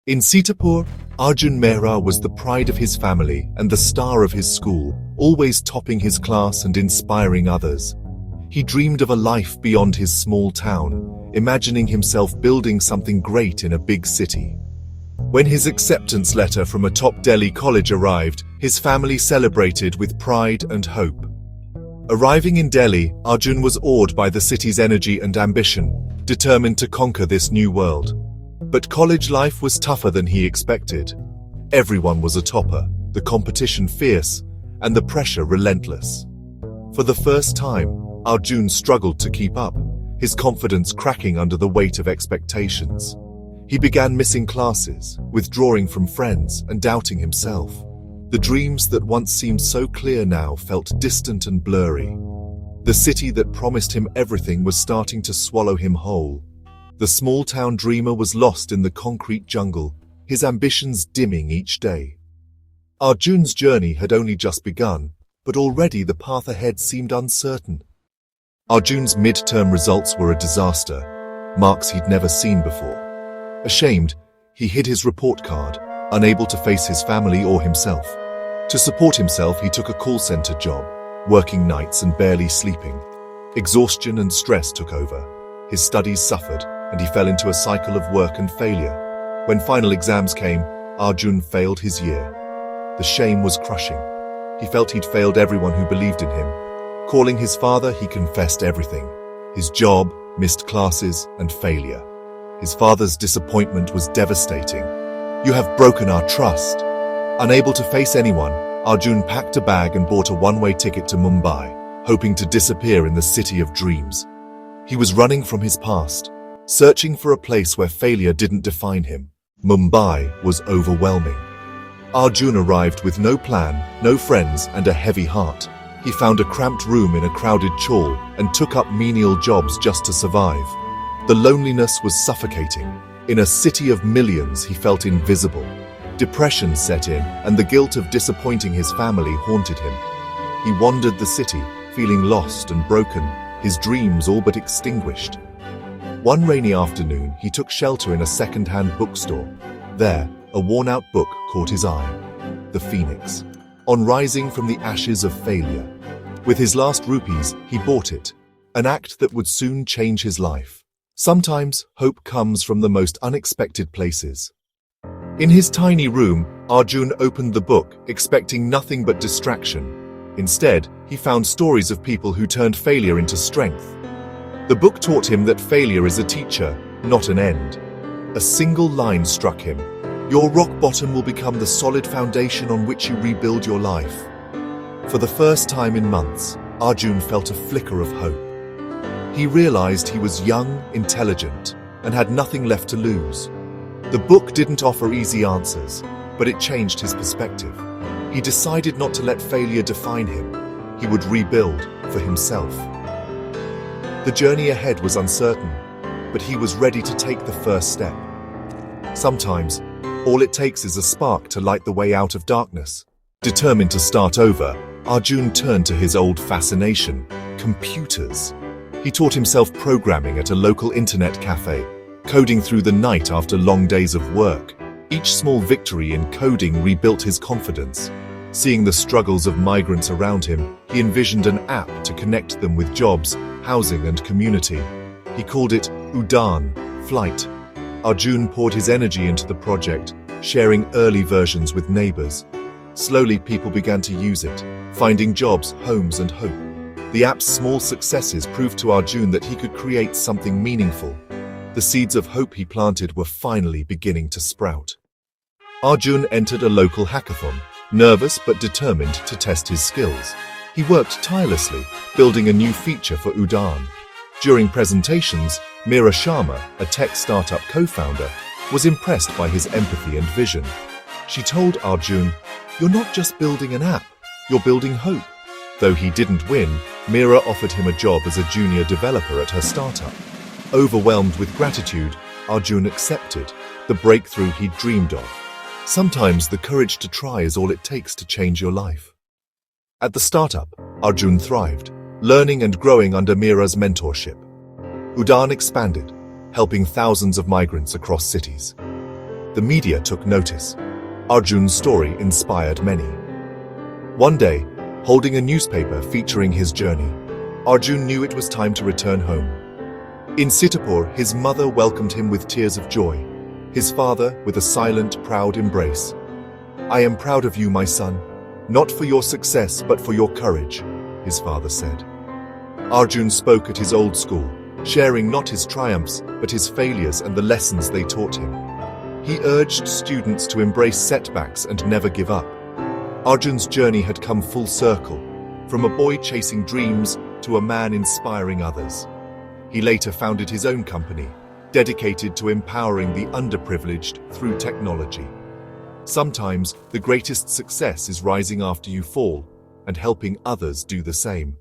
In Sitapur, Arjun Mehra was the pride of his family and the star of his school, always topping his class and inspiring others. He dreamed of a life beyond his small town, imagining himself building something great in a big city. When his acceptance letter from a top Delhi college arrived, his family celebrated with pride and hope. Arriving in Delhi, Arjun was awed by the city's energy and ambition, determined to conquer this new world. But college life was tougher than he expected. Everyone was a topper, the competition fierce, and the pressure relentless. For the first time, Arjun struggled to keep up, his confidence cracking under the weight of expectations. He began missing classes, withdrawing from friends, and doubting himself. The dreams that once seemed so clear now felt distant and blurry. The city that promised him everything was starting to swallow him whole. The small-town dreamer was lost in the concrete jungle, his ambitions dimming each day. Arjun's journey had only just begun, but already the path ahead seemed uncertain. Arjun's mid-term results were a disaster, marks he'd never seen before. Ashamed, he hid his report card, unable to face his family or himself. To support himself, he took a call center job, working nights and barely sleeping. Exhaustion and stress took over. His studies suffered, and he fell into a cycle of work and failure. When final exams came, Arjun failed his year. The shame was crushing. He felt he'd failed everyone who believed in him. Calling his father, he confessed everything: his job, missed classes, and failure. His father's disappointment was devastating. "You have broken our trust." Unable to face anyone, Arjun packed a bag and bought a one-way ticket to Mumbai, hoping to disappear in the city of dreams. He was running from his past, searching for a place where failure didn't define him. Mumbai was overwhelming. Arjun arrived with no plan, no friends, and a heavy heart. He found a cramped room in a crowded chawl and took up menial jobs just to survive. The loneliness was suffocating. In a city of millions, he felt invisible. Depression set in, and the guilt of disappointing his family haunted him. He wandered the city, feeling lost and broken, his dreams all but extinguished. One rainy afternoon, he took shelter in a second-hand bookstore. There, a worn-out book caught his eye: The Phoenix, on rising from the ashes of failure. With his last rupees, he bought it, an act that would soon change his life. Sometimes, hope comes from the most unexpected places. In his tiny room, Arjun opened the book, expecting nothing but distraction. Instead, he found stories of people who turned failure into strength. The book taught him that failure is a teacher, not an end. A single line struck him: "Your rock bottom will become the solid foundation on which you rebuild your life." For the first time in months, Arjun felt a flicker of hope. He realized he was young, intelligent, and had nothing left to lose. The book didn't offer easy answers, but it changed his perspective. He decided not to let failure define him. He would rebuild for himself. The journey ahead was uncertain, but he was ready to take the first step. Sometimes, all it takes is a spark to light the way out of darkness. Determined to start over, Arjun turned to his old fascination: computers. He taught himself programming at a local internet cafe, coding through the night after long days of work. Each small victory in coding rebuilt his confidence. Seeing the struggles of migrants around him, he envisioned an app to connect them with jobs, housing, and community. He called it Udaan, flight. Arjun poured his energy into the project, sharing early versions with neighbors. Slowly, people began to use it, finding jobs, homes, and hope. The app's small successes proved to Arjun that he could create something meaningful. The seeds of hope he planted were finally beginning to sprout. Arjun entered a local hackathon, nervous but determined to test his skills. He worked tirelessly, building a new feature for Udaan. During presentations, Meera Sharma, a tech startup co-founder, was impressed by his empathy and vision. She told Arjun, "You're not just building an app, you're building hope." Though he didn't win, Meera offered him a job as a junior developer at her startup. Overwhelmed with gratitude, Arjun accepted, the breakthrough he'd dreamed of. Sometimes the courage to try is all it takes to change your life. At the startup, Arjun thrived, learning and growing under Meera's mentorship. Udaan expanded, helping thousands of migrants across cities. the media took notice. Arjun's story inspired many. One day, holding a newspaper featuring his journey, Arjun knew it was time to return home. In Sitapur, his mother welcomed him with tears of joy, his father with a silent, proud embrace. "I am proud of you, my son, not for your success but for your courage," his father said. Arjun spoke at his old school, sharing not his triumphs but his failures and the lessons they taught him. He urged students to embrace setbacks and never give up. Arjun's journey had come full circle, from a boy chasing dreams to a man inspiring others. He later founded his own company, dedicated to empowering the underprivileged through technology. Sometimes the greatest success is rising after you fall and helping others do the same.